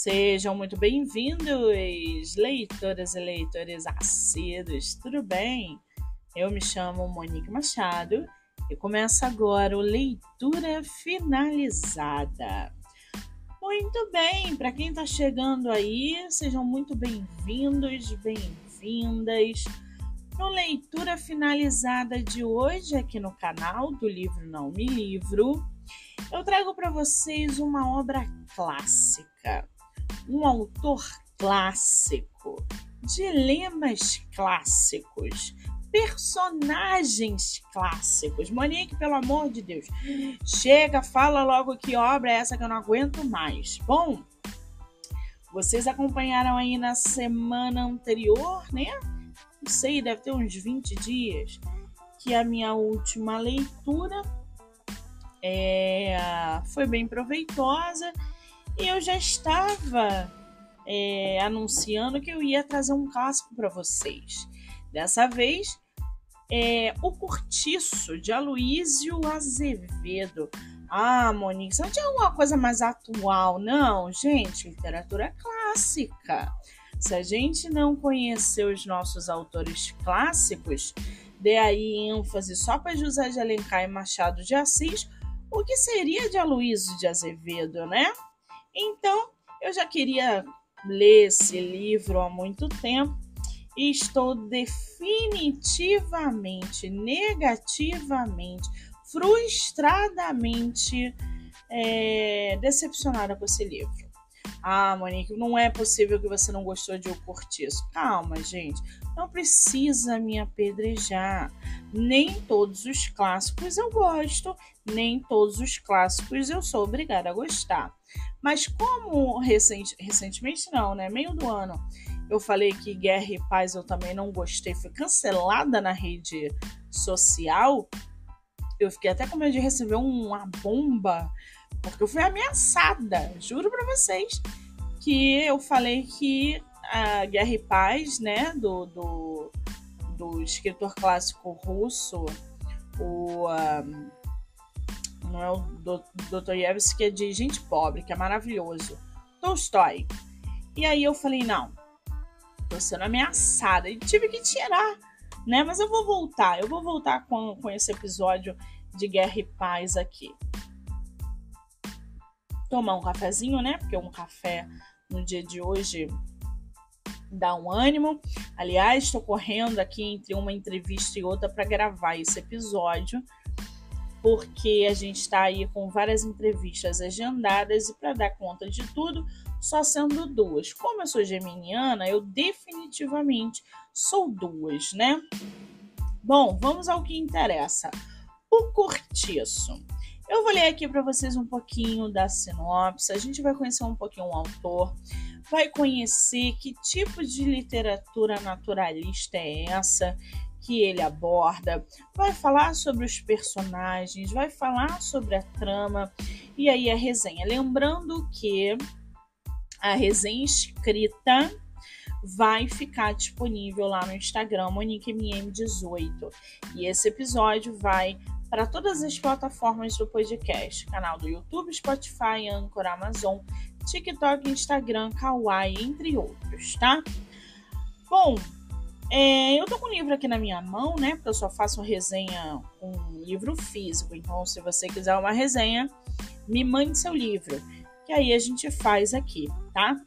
Sejam muito bem-vindos, leitoras e leitores assíduos, tudo bem? Eu me chamo Monique Machado e começa agora o Leitura Finalizada. Muito bem, para quem está chegando aí, sejam muito bem-vindos, bem-vindas. No Leitura Finalizada de hoje, aqui no canal do Livro Não Me Livro, eu trago para vocês uma obra clássica, um autor clássico, dilemas clássicos, personagens clássicos. Monique, pelo amor de Deus, chega, fala logo que obra é essa que eu não aguento mais. Bom, vocês acompanharam aí na semana anterior, né? Não sei, deve ter uns 20 dias, que a minha última leitura foi bem proveitosa e eu já estava anunciando que eu ia trazer um clássico para vocês. Dessa vez, O Cortiço, de Aloísio Azevedo. Ah, Monique, você não tinha alguma coisa mais atual? Não, gente, literatura clássica. Se a gente não conhecer os nossos autores clássicos, dê aí ênfase só para José de Alencar e Machado de Assis, o que seria de Aloísio de Azevedo, né? Então, eu já queria ler esse livro há muito tempo e estou definitivamente, negativamente, frustradamente decepcionada com esse livro. Ah, Monique, não é possível que você não gostou de O Cortiço. Calma, gente. Não precisa me apedrejar. Nem todos os clássicos eu gosto, nem todos os clássicos eu sou obrigada a gostar. Mas como recentemente não, né? Meio do ano, eu falei que Guerra e Paz eu também não gostei, foi cancelada na rede social, eu fiquei até com medo de receber uma bomba, porque eu fui ameaçada, juro pra vocês, que eu falei que a Guerra e Paz, né, do escritor clássico russo, não é o Dostoiévski, é de Gente Pobre, que é maravilhoso, Tolstói. E aí eu falei, não, tô sendo ameaçada, e tive que tirar, né, mas eu vou voltar com esse episódio de Guerra e Paz aqui. Tomar um cafezinho, né? Porque um café no dia de hoje dá um ânimo. Aliás, estou correndo aqui entre uma entrevista e outra para gravar esse episódio, porque a gente está aí com várias entrevistas agendadas e para dar conta de tudo, só sendo duas. Como eu sou geminiana, eu definitivamente sou duas, né? Bom, vamos ao que interessa. O Cortiço. Eu vou ler aqui para vocês um pouquinho da sinopse, a gente vai conhecer um pouquinho o autor, vai conhecer que tipo de literatura naturalista é essa que ele aborda, vai falar sobre os personagens, vai falar sobre a trama e aí a resenha. Lembrando que a resenha escrita vai ficar disponível lá no Instagram, MoniqueMM18, e esse episódio vai para todas as plataformas do podcast, canal do YouTube, Spotify, Anchor, Amazon, TikTok, Instagram, Kawaii, entre outros, tá? Bom, eu tô com o livro aqui na minha mão, né? Porque eu só faço resenha com livro físico. Então, se você quiser uma resenha, me mande seu livro, que aí a gente faz aqui, tá?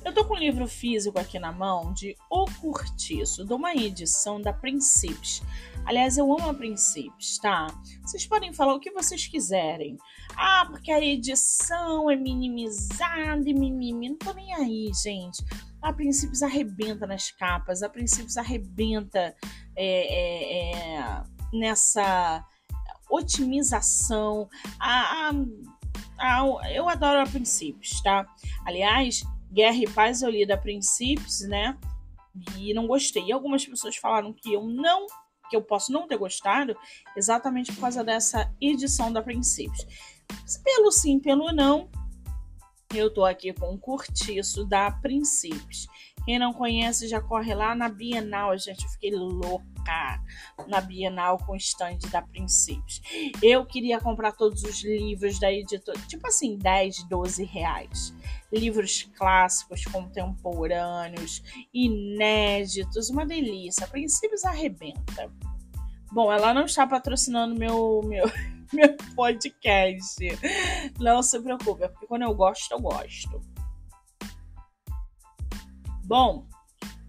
Eu tô com o livro físico aqui na mão de O Cortiço, de uma edição da Princípios. Aliás, eu amo a Princípios, tá? Vocês podem falar o que vocês quiserem. Ah, porque a edição é minimizada e mimimi. Não tô nem aí, gente. A Princípios arrebenta nas capas, a Princípios arrebenta nessa otimização. Eu adoro a Princípios, tá? Aliás, Guerra e Paz eu li da Princípios, né? E não gostei. E algumas pessoas falaram que eu posso não ter gostado exatamente por causa dessa edição da Princípios. Pelo sim, pelo não, eu tô aqui com o Cortiço da Princípios. Quem não conhece já corre lá na Bienal, gente, eu fiquei louca cá na Bienal com o stand da Princípios. Eu queria comprar todos os livros da editora, tipo assim, 10, 12 reais. Livros clássicos, contemporâneos, inéditos, uma delícia. A Princípios arrebenta. Bom, ela não está patrocinando meu podcast. Não se preocupe, é porque quando eu gosto, eu gosto. Bom,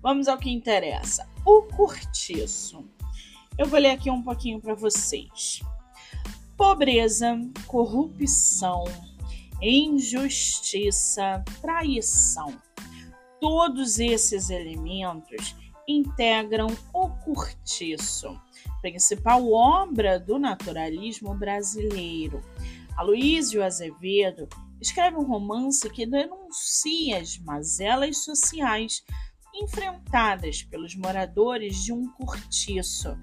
vamos ao que interessa. O cortiço. Eu vou ler aqui um pouquinho para vocês. Pobreza, corrupção, injustiça, traição. Todos esses elementos integram o cortiço, principal obra do naturalismo brasileiro. Aloísio Azevedo escreve um romance que denuncia as mazelas sociais enfrentadas pelos moradores de um cortiço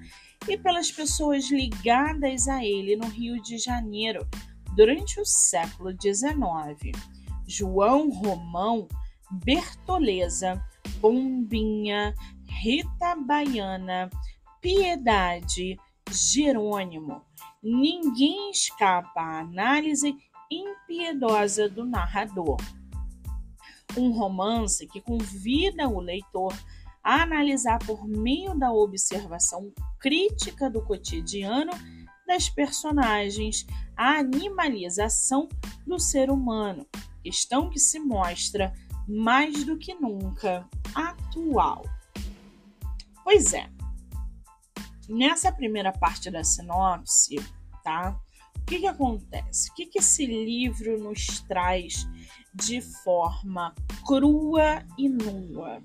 e pelas pessoas ligadas a ele no Rio de Janeiro durante o século XIX. João Romão, Bertoleza, Pombinha, Rita Baiana, Piedade, Jerônimo. Ninguém escapa à análise impiedosa do narrador. Um romance que convida o leitor a analisar por meio da observação crítica do cotidiano das personagens a animalização do ser humano, questão que se mostra mais do que nunca atual. Pois é, nessa primeira parte da sinopse, tá? O que acontece? O que esse livro nos traz de forma crua e nua?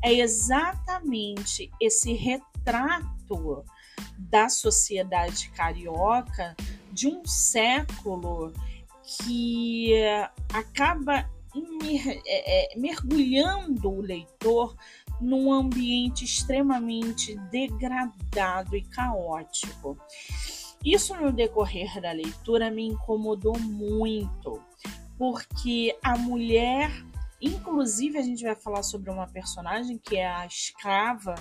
É exatamente esse retrato da sociedade carioca de um século que acaba mergulhando o leitor num ambiente extremamente degradado e caótico. Isso no decorrer da leitura me incomodou muito, porque a mulher, inclusive a gente vai falar sobre uma personagem que é a escrava,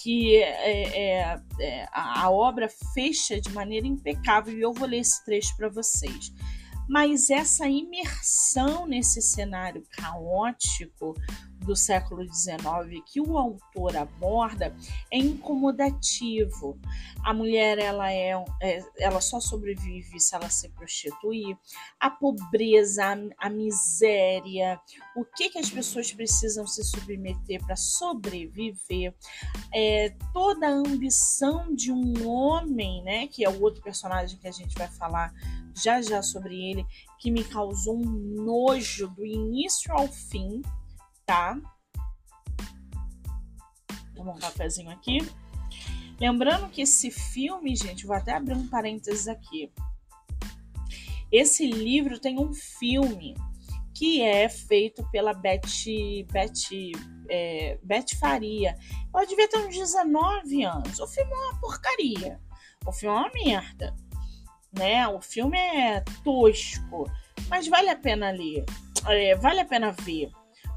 que a obra fecha de maneira impecável, e eu vou ler esse trecho para vocês. Mas essa imersão nesse cenário caótico do século XIX que o autor aborda é incomodativo. A mulher ela só sobrevive se ela se prostituir. A pobreza, a miséria, o que as pessoas precisam se submeter para sobreviver, toda a ambição de um homem, né, que é o outro personagem que a gente vai falar já sobre ele, que me causou um nojo do início ao fim, tá? Tomar um cafezinho aqui. Lembrando que esse filme, gente, vou até abrir um parênteses aqui. Esse livro tem um filme que é feito pela Beth Faria. Ela devia ter uns 19 anos. O filme é uma porcaria. O filme é uma merda, né? O filme é tosco, mas vale a pena ler, vale a pena ver,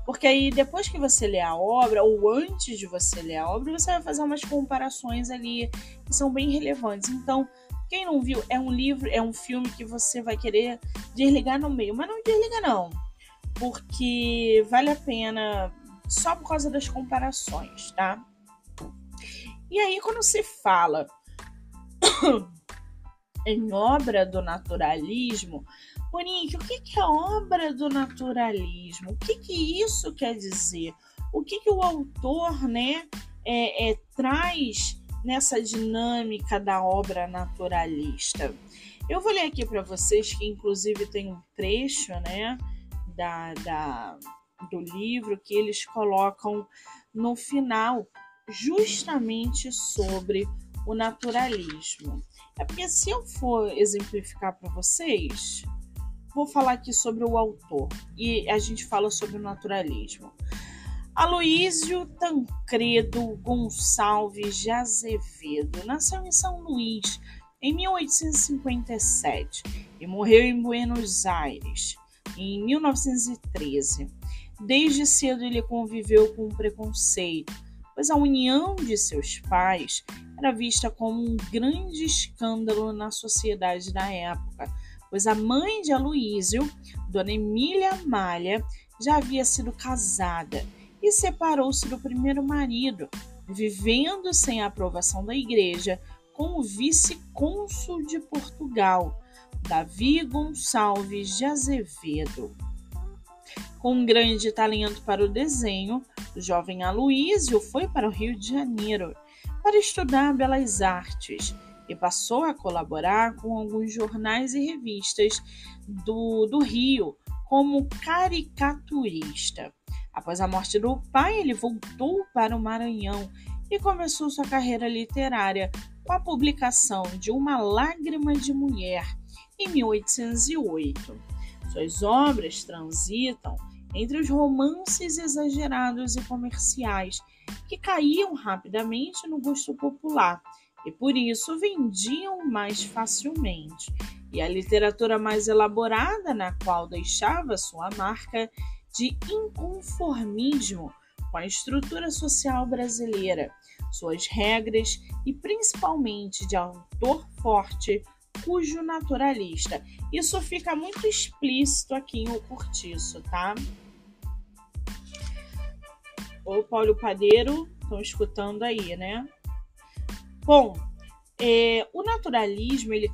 porque aí depois que você lê a obra, ou antes de você ler a obra, você vai fazer umas comparações ali que são bem relevantes. Então, quem não viu, é um filme que você vai querer desligar no meio, mas não desliga não, porque vale a pena só por causa das comparações, tá? E aí, quando se fala em obra do naturalismo, Monique, o que é obra do naturalismo? O que isso quer dizer? O que o autor, né, traz nessa dinâmica da obra naturalista? Eu vou ler aqui para vocês, que inclusive tem um trecho, né, do livro que eles colocam no final, justamente sobre o naturalismo. É porque se eu for exemplificar para vocês, vou falar aqui sobre o autor e a gente fala sobre o naturalismo. Aloísio Tancredo Gonçalves de Azevedo nasceu em São Luís em 1857 e morreu em Buenos Aires em 1913. Desde cedo ele conviveu com o preconceito, pois a união de seus pais era vista como um grande escândalo na sociedade da época, pois a mãe de Aloísio, Dona Emília Amália, já havia sido casada e separou-se do primeiro marido, vivendo sem a aprovação da igreja com o vice-cônsul de Portugal, Davi Gonçalves de Azevedo. Com um grande talento para o desenho, o jovem Aloísio foi para o Rio de Janeiro para estudar belas artes e passou a colaborar com alguns jornais e revistas do Rio como caricaturista. Após a morte do pai, ele voltou para o Maranhão e começou sua carreira literária com a publicação de Uma Lágrima de Mulher, em 1808. Suas obras transitam entre os romances exagerados e comerciais, que caíam rapidamente no gosto popular e por isso vendiam mais facilmente, e a literatura mais elaborada, na qual deixava sua marca de inconformismo com a estrutura social brasileira, suas regras e principalmente de autor forte, cujo naturalista. Isso fica muito explícito aqui em O Cortiço, tá? O Paulo Padeiro, estão escutando aí, né? Bom, o naturalismo, ele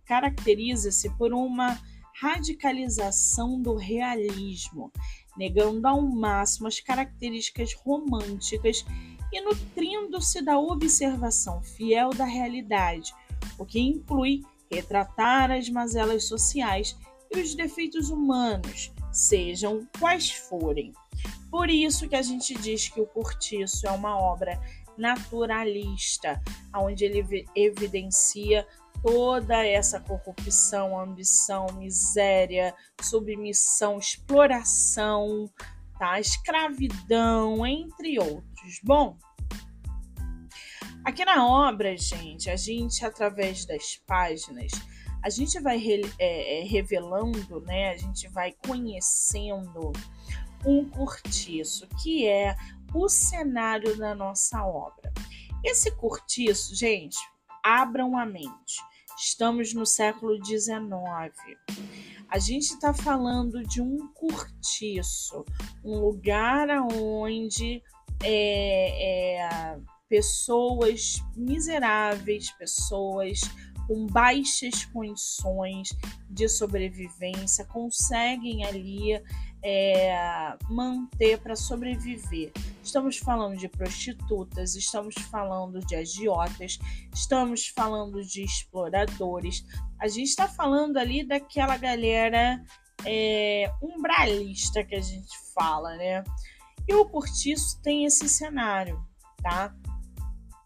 caracteriza-se por uma radicalização do realismo, negando ao máximo as características românticas e nutrindo-se da observação fiel da realidade, o que inclui retratar as mazelas sociais e os defeitos humanos, sejam quais forem. Por isso que a gente diz que O Cortiço é uma obra naturalista, onde ele evidencia toda essa corrupção, ambição, miséria, submissão, exploração, tá? Escravidão, entre outros. Bom, aqui na obra, gente, através das páginas, a gente vai revelando, né? A gente vai conhecendo um cortiço, que é o cenário da nossa obra. Esse cortiço, gente, abram a mente. Estamos no século XIX. A gente está falando de um cortiço, um lugar onde pessoas miseráveis, pessoas com baixas condições de sobrevivência conseguem ali manter para sobreviver. Estamos falando de prostitutas, estamos falando de agiotas, estamos falando de exploradores. A gente está falando ali daquela galera umbralista que a gente fala, né? E o Cortiço tem esse cenário, tá?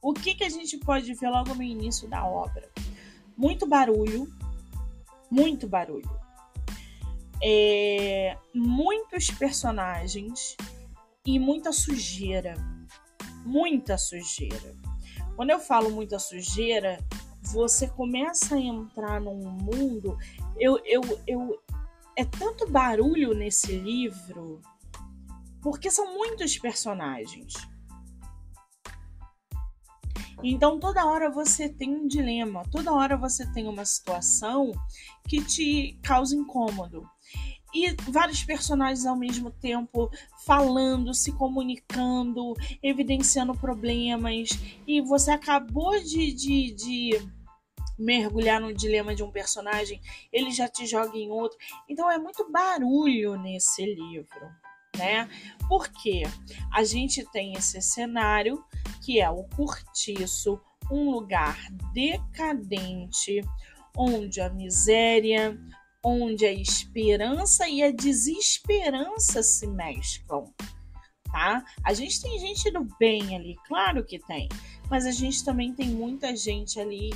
O que a gente pode ver logo no início da obra? Muito barulho, muitos personagens e muita sujeira. Quando eu falo muita sujeira, você começa a entrar num mundo. É tanto barulho nesse livro, porque são muitos personagens. Então, toda hora você tem um dilema, toda hora você tem uma situação que te causa incômodo. E vários personagens ao mesmo tempo falando, se comunicando, evidenciando problemas. E você acabou de mergulhar no dilema de um personagem, ele já te joga em outro. Então, é muito barulho nesse livro, né? Porque a gente tem esse cenário que é o Cortiço, um lugar decadente, onde a miséria, onde a esperança e a desesperança se mesclam, tá? A gente tem gente do bem ali, claro que tem, mas a gente também tem muita gente ali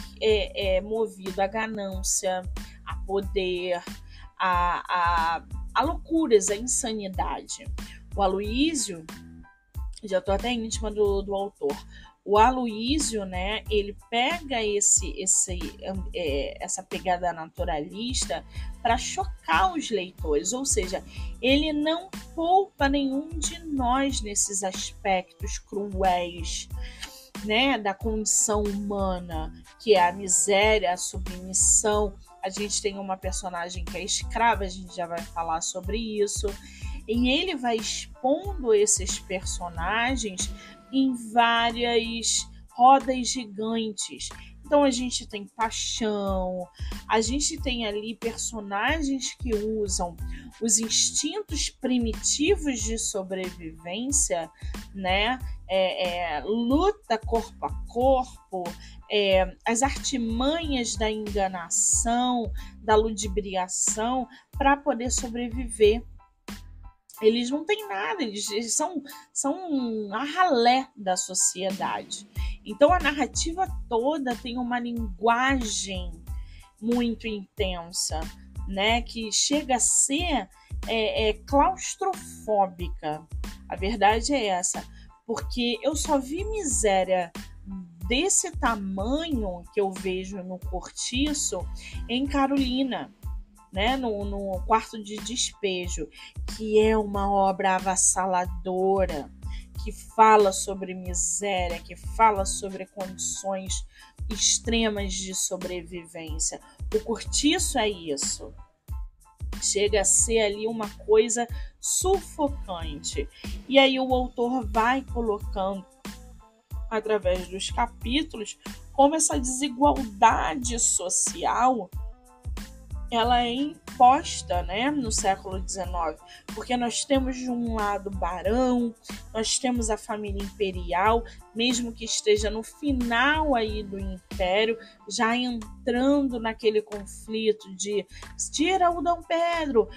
movido à ganância, a poder, a loucuras, a insanidade. O Aloísio, já estou até íntima do autor, O Aloísio, né, ele pega essa pegada naturalista para chocar os leitores, ou seja, ele não poupa nenhum de nós nesses aspectos cruéis, né, da condição humana, que é a miséria, a submissão. A gente tem uma personagem que é escrava, a gente já vai falar sobre isso, e ele vai expondo esses personagens em várias rodas gigantes. Então a gente tem paixão, a gente tem ali personagens que usam os instintos primitivos de sobrevivência, né? Luta corpo a corpo, as artimanhas da enganação, da ludibriação para poder sobreviver. Eles não têm nada, eles são um ralé da sociedade. Então a narrativa toda tem uma linguagem muito intensa, né, que chega a ser claustrofóbica. A verdade é essa, porque eu só vi miséria desse tamanho que eu vejo no Cortiço em Carolina, né, no Quarto de Despejo, que é uma obra avassaladora, que fala sobre miséria, que fala sobre condições extremas de sobrevivência. O Cortiço é isso. Chega a ser ali uma coisa sufocante. E aí o autor vai colocando, através dos capítulos, como essa desigualdade social ela é imposta, né, no século XIX, porque nós temos de um lado barão, nós temos a família imperial, mesmo que esteja no final aí do império, já entrando naquele conflito de tira o Dom Pedro,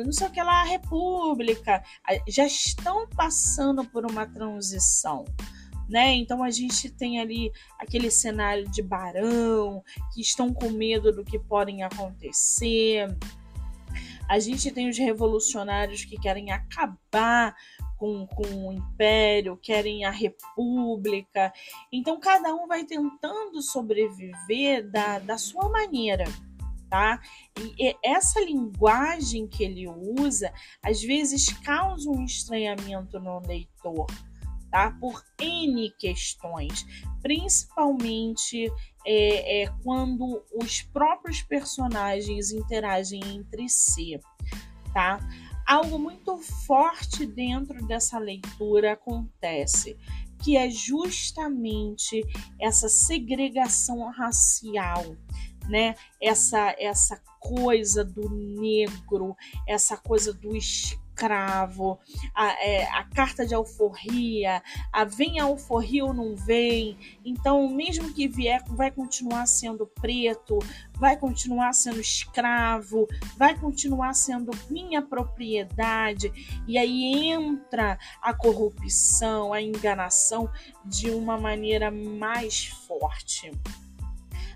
não sei o que lá, a República, já estão passando por uma transição. Né? Então a gente tem ali aquele cenário de barão, que estão com medo do que podem acontecer. A gente tem os revolucionários que querem acabar com o império, querem a república. Então cada um vai tentando sobreviver da sua maneira. Tá? E essa linguagem que ele usa, às vezes causa um estranhamento no leitor. Tá? Por N questões, principalmente quando os próprios personagens interagem entre si. Tá? Algo muito forte dentro dessa leitura acontece, que é justamente essa segregação racial, né? Essa coisa do negro, essa coisa do escravo, a carta de alforria, vem a alforria ou não vem, então mesmo que vier, vai continuar sendo preto, vai continuar sendo escravo, vai continuar sendo minha propriedade, e aí entra a corrupção, a enganação de uma maneira mais forte.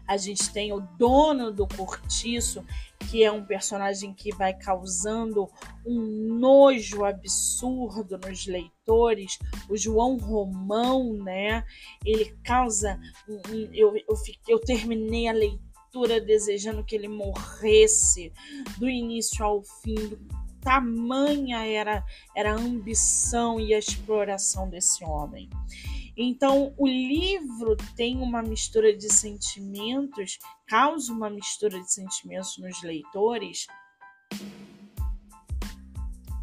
A gente tem o dono do cortiço, que é um personagem que vai causando um nojo absurdo nos leitores, o João Romão, né? Ele causa... Eu terminei a leitura desejando que ele morresse do início ao fim. Tamanha era a ambição e a exploração desse homem. Então, o livro tem uma mistura de sentimentos, causa uma mistura de sentimentos nos leitores,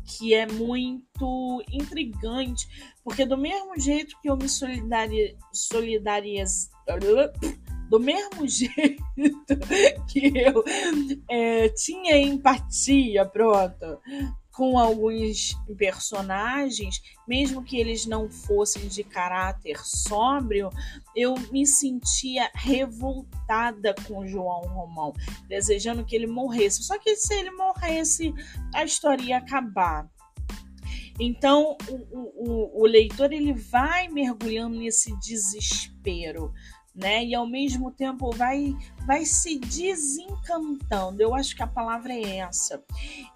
que é muito intrigante, porque do mesmo jeito que eu me do mesmo jeito que eu tinha empatia, com alguns personagens, mesmo que eles não fossem de caráter sóbrio, eu me sentia revoltada com João Romão, desejando que ele morresse. Só que se ele morresse, a história ia acabar. Então, o leitor ele vai mergulhando nesse desespero, né? E ao mesmo tempo vai se desencantando. Eu acho que a palavra é essa.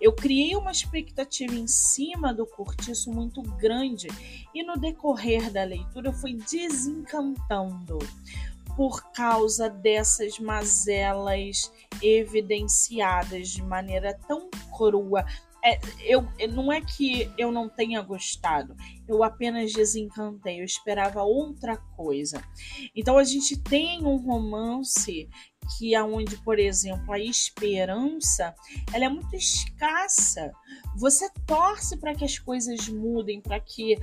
Eu criei uma expectativa em cima do Cortiço muito grande e no decorrer da leitura eu fui desencantando por causa dessas mazelas evidenciadas de maneira tão crua. Não é que eu não tenha gostado, eu apenas desencantei, eu esperava outra coisa. Então a gente tem um romance que aonde, por exemplo, a esperança ela é muito escassa. Você torce para que as coisas mudem, para que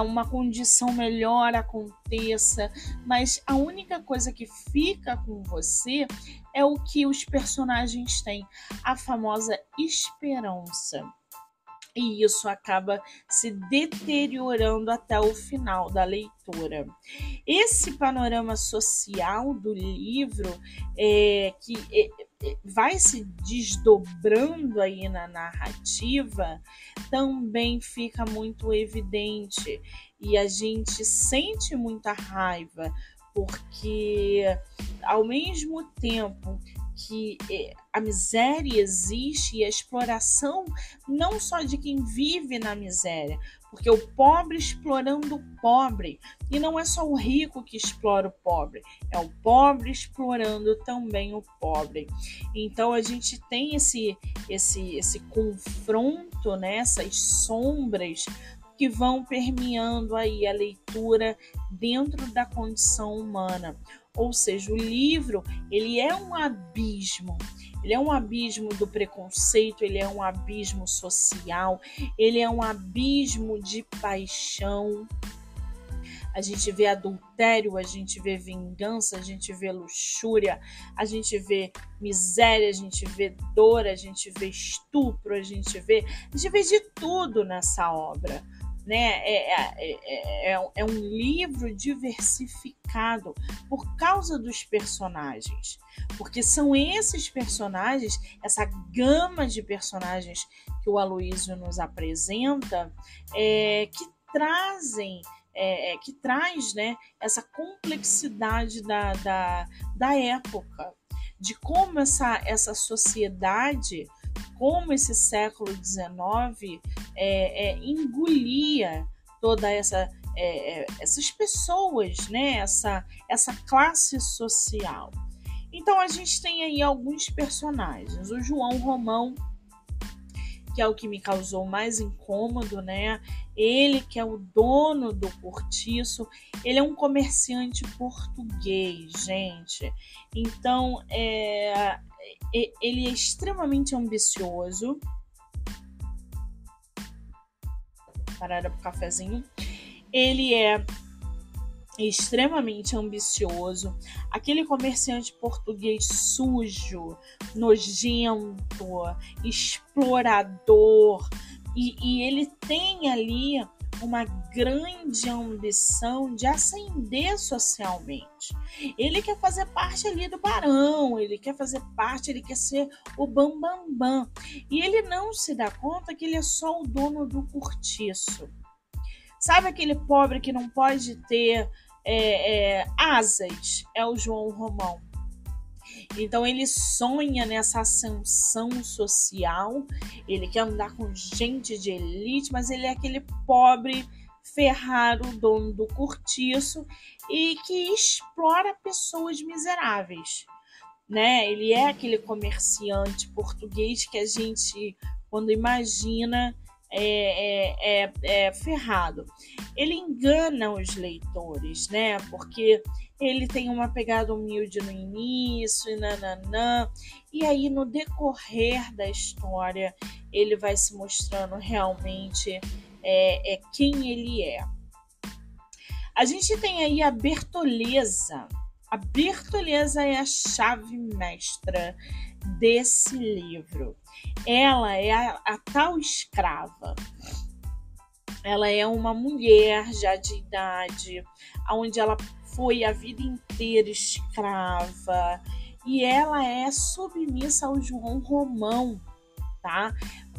uma condição melhor aconteça, mas a única coisa que fica com você é o que os personagens têm, a famosa esperança. E isso acaba se deteriorando até o final da leitura. Esse panorama social do livro vai se desdobrando aí na narrativa, também fica muito evidente. E a gente sente muita raiva, porque ao mesmo tempo que a miséria existe e a exploração não só de quem vive na miséria, porque o pobre explorando o pobre, e não é só o rico que explora o pobre, é o pobre explorando também o pobre. Então a gente tem esse confronto, né, essas sombras que vão permeando aí a leitura dentro da condição humana. Ou seja, o livro, ele é um abismo do preconceito, ele é um abismo social, ele é um abismo de paixão. A gente vê adultério, a gente vê vingança, a gente vê luxúria, a gente vê miséria, a gente vê dor, a gente vê estupro, a gente vê de tudo nessa obra. Né? É um livro diversificado por causa dos personagens, porque são esses personagens, essa gama de personagens que o Aloysio nos apresenta, que traz, né, essa complexidade da época, de como essa sociedade, como esse século XIX engolia toda essas pessoas, né? essa classe social. Então a gente tem aí alguns personagens. O João Romão, que é o que me causou mais incômodo, né? Ele que é o dono do Cortiço, ele é um comerciante português, gente. Então, ele é extremamente ambicioso. Parada pro cafezinho. Ele é extremamente ambicioso, aquele comerciante português sujo, nojento, explorador, e ele tem ali uma grande ambição de ascender socialmente. Ele quer fazer parte ali do barão, ele quer fazer parte, ele quer ser o bambambam, e ele não se dá conta que ele é só o dono do cortiço. Sabe aquele pobre que não pode ter asas? É o João Romão. Então ele sonha nessa ascensão social, ele quer andar com gente de elite, mas ele é aquele pobre ferraro, dono do cortiço, e que explora pessoas miseráveis, né? Ele é aquele comerciante português que a gente, quando imagina, ferrado. Ele engana os leitores, né? Porque ele tem uma pegada humilde no início, e aí no decorrer da história ele vai se mostrando realmente quem ele é. A gente tem aí a Bertoleza. A Bertoleza é a chave mestra desse livro. Ela é a tal escrava. Ela é uma mulher já de idade, onde ela foi a vida inteira escrava, e ela é submissa ao João Romão, tá?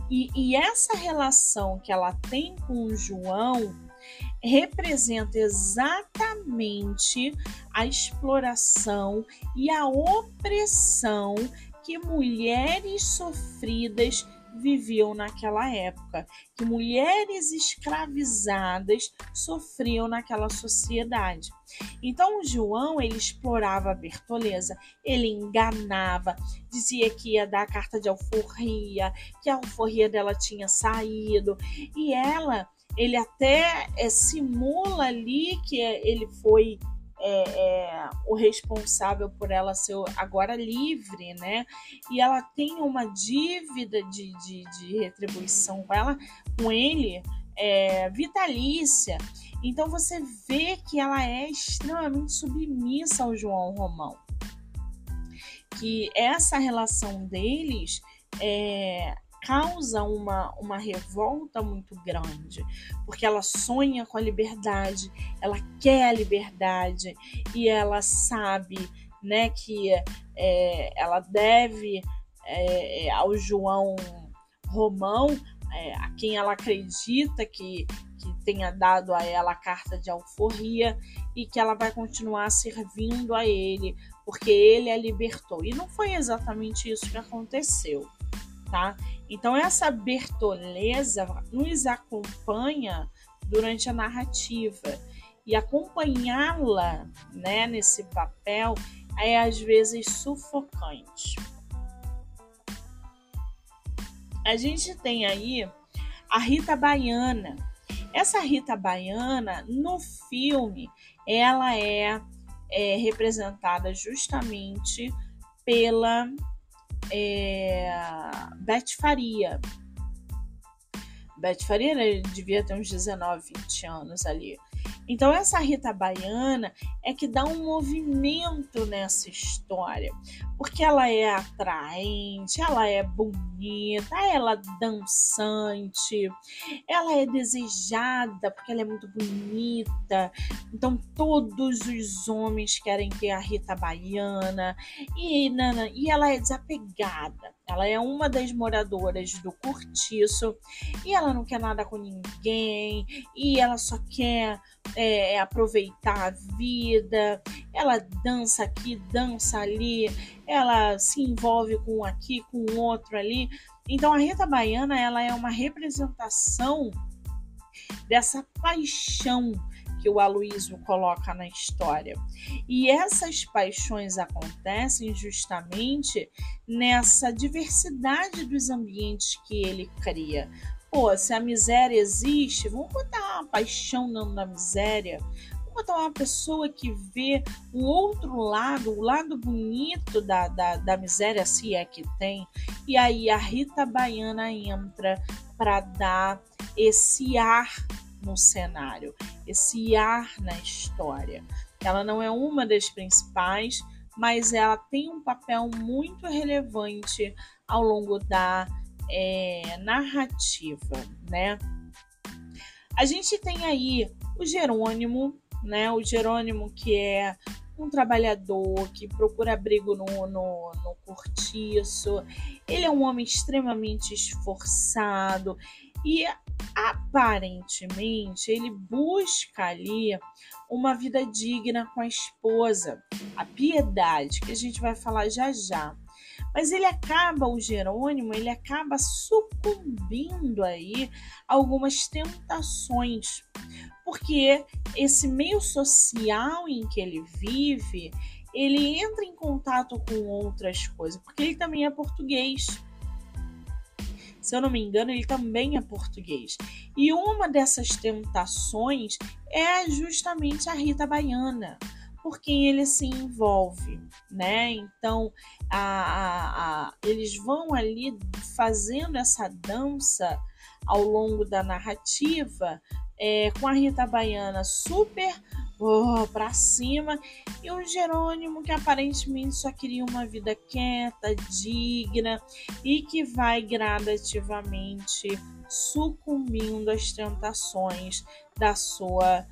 E essa relação que ela tem com o João representa exatamente a exploração e a opressão que mulheres sofridas viviam naquela época, que mulheres escravizadas sofriam naquela sociedade. Então o João, ele explorava a Bertoleza, ele enganava, dizia que ia dar a carta de alforria, que a alforria dela tinha saído, e ele até simula ali que ele foi o responsável por ela ser agora livre, né? E ela tem uma dívida de retribuição com ele vitalícia. Então você vê que ela é extremamente submissa ao João Romão. Que essa relação deles causa uma revolta muito grande, porque ela sonha com a liberdade, ela quer a liberdade e ela sabe, né, que ela deve ao João Romão, a quem ela acredita que tenha dado a ela a carta de alforria, e que ela vai continuar servindo a ele, porque ele a libertou. E não foi exatamente isso que aconteceu. Tá? Então essa Bertoleza nos acompanha durante a narrativa, e acompanhá-la, né, nesse papel é às vezes sufocante. A gente tem aí a Rita Baiana. Essa Rita Baiana, no filme, ela é representada justamente pela Beth Faria. Beth Faria, né, devia ter uns 19, 20 anos ali. Então essa Rita Baiana é que dá um movimento nessa história, porque ela é atraente, ela é bonita, ela é dançante, ela é desejada porque ela é muito bonita. Então todos os homens querem ter a Rita Baiana, e ela é desapegada. Ela é uma das moradoras do cortiço e ela não quer nada com ninguém, e ela só quer aproveitar a vida. Ela dança aqui, dança ali, ela se envolve com um aqui, com o outro ali. Então a Rita Baiana, ela é uma representação dessa paixão que o Aloysio coloca na história. E essas paixões acontecem justamente nessa diversidade dos ambientes que ele cria. Pô, se a miséria existe, vamos botar uma paixão na miséria. Vamos botar uma pessoa que vê o outro lado, o lado bonito da miséria, se é que tem. E aí a Rita Baiana entra para dar esse ar no cenário, esse ar na história. Ela não é uma das principais, mas ela tem um papel muito relevante ao longo da narrativa, né? A gente tem aí o Jerônimo, né? O Jerônimo, que é um trabalhador que procura abrigo no cortiço. Ele é um homem extremamente esforçado e aparentemente ele busca ali uma vida digna com a esposa, a Piedade, que a gente vai falar já já. Mas o Jerônimo, ele acaba sucumbindo aí a algumas tentações, porque esse meio social em que ele vive, ele entra em contato com outras coisas, porque ele também é português. Se eu não me engano, ele também é português. E uma dessas tentações é justamente a Rita Baiana, por quem ele se envolve, né? Então, eles vão ali fazendo essa dança ao longo da narrativa, com a Rita Baiana super pra cima, e o Jerônimo, que aparentemente só queria uma vida quieta, digna, e que vai gradativamente sucumbindo às tentações da sua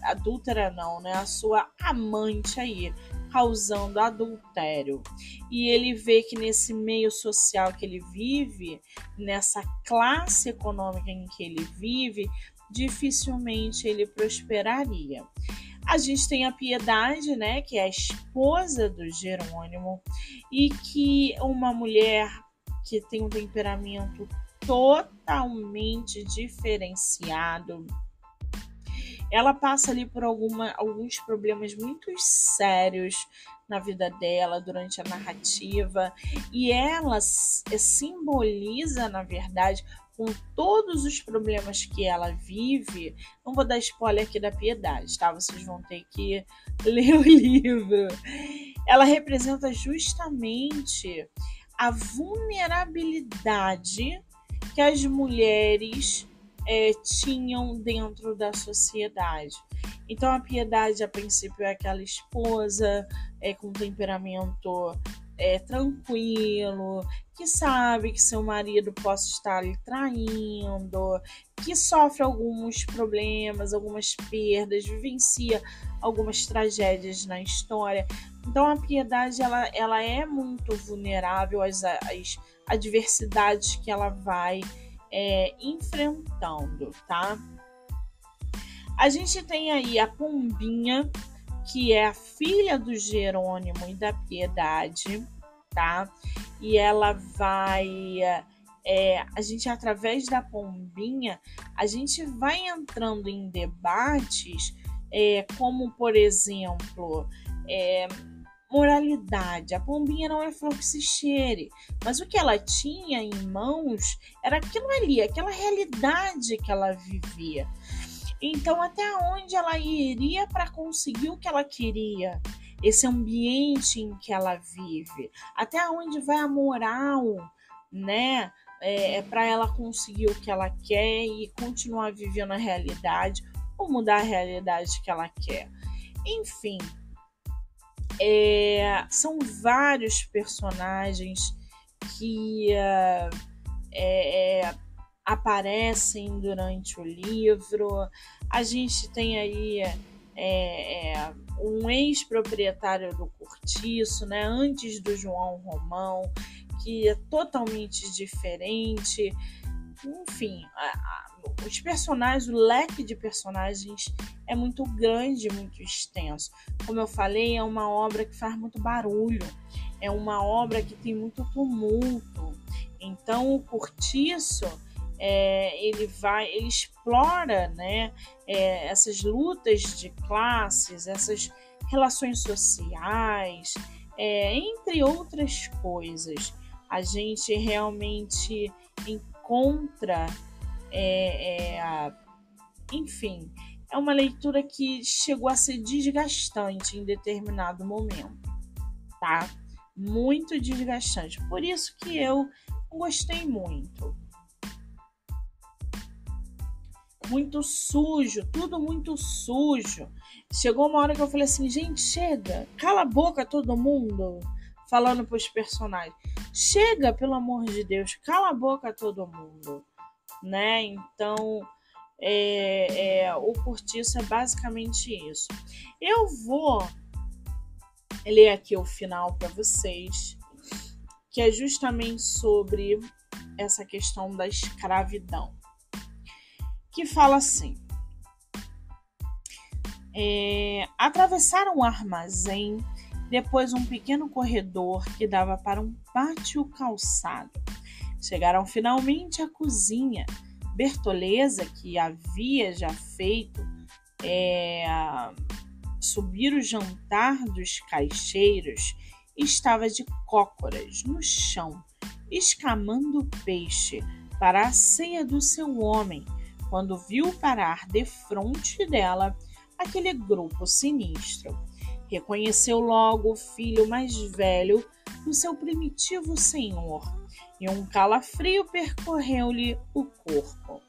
adúltera, não, né? A sua amante aí, causando adultério. E ele vê que nesse meio social que ele vive, nessa classe econômica em que ele vive, dificilmente ele prosperaria. A gente tem a Piedade, né, que é a esposa do Jerônimo, e que uma mulher que tem um temperamento totalmente diferenciado. Ela passa ali por alguns problemas muito sérios na vida dela durante a narrativa, e ela simboliza, na verdade, com todos os problemas que ela vive. Não vou dar spoiler aqui da Piedade, tá? Vocês vão ter que ler o livro. Ela representa justamente a vulnerabilidade que as mulheres tinham dentro da sociedade. Então a Piedade, a princípio, é aquela esposa com temperamento tranquilo, que sabe que seu marido possa estar lhe traindo, que sofre alguns problemas, algumas perdas, vivencia algumas tragédias na história. Então a Piedade ela é muito vulnerável às adversidades que ela vai enfrentando, tá? A gente tem aí a Pombinha, que é a filha do Jerônimo e da Piedade, tá? E ela vai... a gente, através da Pombinha, a gente vai entrando em debates como, por exemplo, moralidade. A Pombinha não é flor que se cheire, mas o que ela tinha em mãos era aquilo ali, aquela realidade que ela vivia. Então, até onde ela iria para conseguir o que ela queria? Esse ambiente em que ela vive. Até onde vai a moral, né? Para ela conseguir o que ela quer e continuar vivendo a realidade ou mudar a realidade que ela quer. Enfim, são vários personagens que aparecem durante o livro. A gente tem aí um ex-proprietário do Cortiço, né, antes do João Romão, que é totalmente diferente. Enfim, os personagens, o leque de personagens é muito grande, muito extenso. Como eu falei, é uma obra que faz muito barulho, é uma obra que tem muito tumulto. Então, o Cortiço, ele explora, né, essas lutas de classes, essas relações sociais, entre outras coisas. A gente realmente encontra, enfim, é uma leitura que chegou a ser desgastante em determinado momento, tá? Muito desgastante. Por isso que eu gostei muito. Muito sujo, tudo muito sujo. Chegou uma hora que eu falei assim, gente, chega, cala a boca todo mundo, falando pros personagens. Chega, pelo amor de Deus, cala a boca todo mundo, né? Então, o Cortiço é basicamente isso. Eu vou ler aqui o final para vocês, que é justamente sobre essa questão da escravidão, que fala assim: atravessaram um armazém, depois um pequeno corredor que dava para um pátio calçado. Chegaram finalmente à cozinha. Bertoleza, que havia já feito subir o jantar dos caixeiros, estava de cócoras no chão, escamando peixe para a ceia do seu homem, quando viu parar defronte dela aquele grupo sinistro. Reconheceu logo o filho mais velho do seu primitivo senhor, e um calafrio percorreu-lhe o corpo.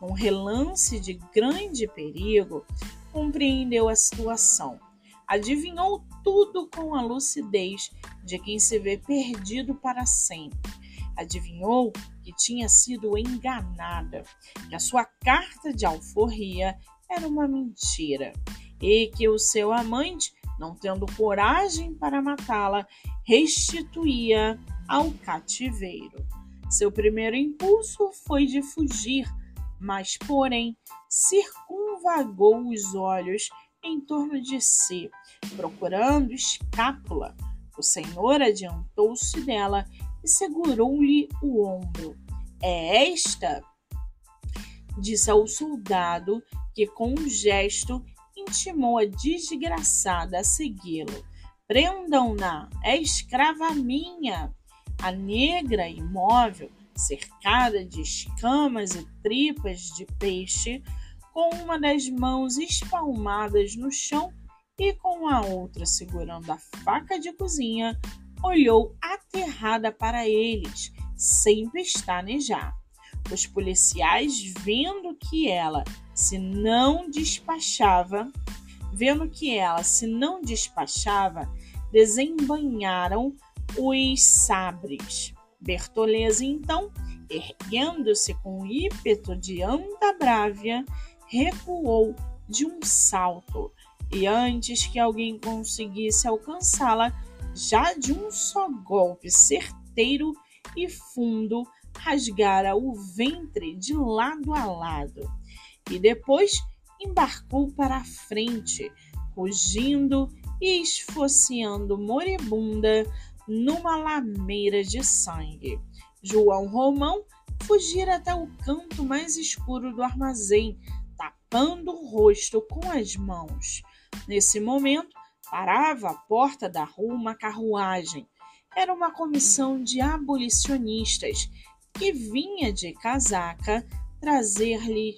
Num relance de grande perigo, compreendeu a situação. Adivinhou tudo com a lucidez de quem se vê perdido para sempre. Adivinhou que tinha sido enganada, que a sua carta de alforria era uma mentira e que o seu amante não tendo coragem para matá-la, restituía ao cativeiro. Seu primeiro impulso foi de fugir, mas, porém, circunvagou os olhos em torno de si, procurando escápula. O Senhor adiantou-se dela e segurou-lhe o ombro. É esta? Disse ao soldado, que com um gesto intimou a desgraçada a segui-lo. Prendam-na, é escrava minha. A negra, imóvel, cercada de escamas e tripas de peixe, com uma das mãos espalmadas no chão e com a outra segurando a faca de cozinha, olhou aterrada para eles, sem pestanejar. Os policiais, vendo que ela se não despachava, desembainharam os sabres. Bertoleza, então, erguendo-se com ímpeto de Andabrávia, recuou de um salto, e antes que alguém conseguisse alcançá-la, já de um só golpe certeiro e fundo, rasgara o ventre de lado a lado, e depois embarcou para a frente, rugindo e esfoceando moribunda numa lameira de sangue. João Romão fugira até o canto mais escuro do armazém, tapando o rosto com as mãos. Nesse momento, parava à porta da rua uma carruagem. Era uma comissão de abolicionistas que vinha de casaca trazer-lhe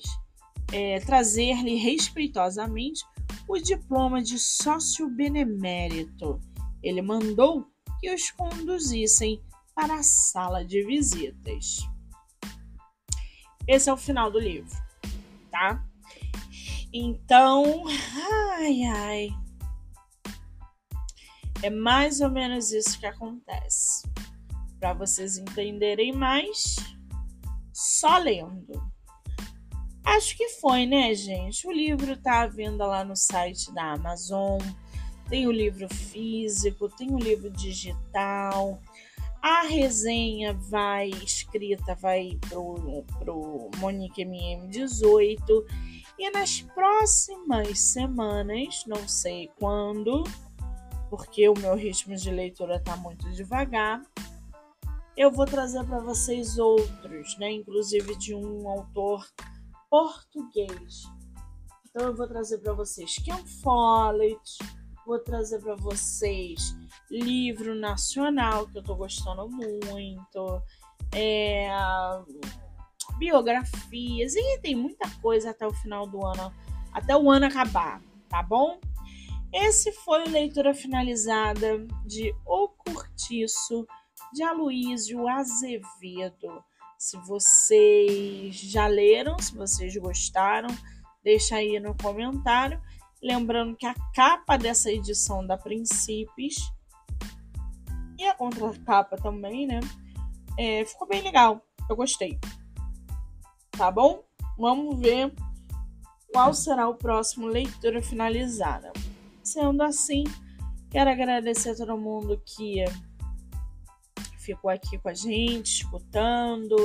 respeitosamente o diploma de sócio benemérito. Ele mandou que os conduzissem para a sala de visitas. Esse é o final do livro, tá? Então, é mais ou menos isso que acontece. Para vocês entenderem mais, só lendo. Acho que foi, né, gente? O livro tá à venda lá no site da Amazon. Tem o livro físico, tem o livro digital. A resenha escrita vai pro Monique MM18. E nas próximas semanas, não sei quando, porque o meu ritmo de leitura tá muito devagar, eu vou trazer para vocês outros, né? Inclusive de um autor português. Então eu vou trazer para vocês Ken Follett, vou trazer para vocês livro nacional, que eu tô gostando muito, biografias, e tem muita coisa até o final do ano, até o ano acabar, tá bom? Esse foi a leitura finalizada de O Cortiço, de Aloísio Azevedo. Se vocês já leram, se vocês gostaram, deixa aí no comentário. Lembrando que a capa dessa edição da Princípios e a contracapa também, né? Ficou bem legal. Eu gostei. Tá bom? Vamos ver qual será o próximo leitura finalizada. Sendo assim, quero agradecer a todo mundo que ficou aqui com a gente, escutando,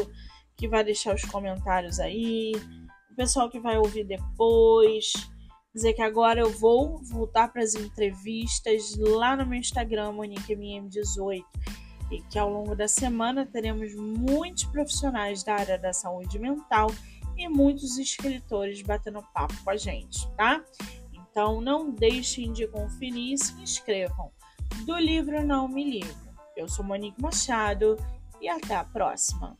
que vai deixar os comentários aí, o pessoal que vai ouvir depois. Dizer que agora eu vou voltar para as entrevistas lá no meu Instagram, MoniqueMM18, e que ao longo da semana teremos muitos profissionais da área da saúde mental e muitos escritores batendo papo com a gente, tá? Então não deixem de conferir e se inscrevam. Do livro Não Me Livro. Eu sou Monique Machado e até a próxima.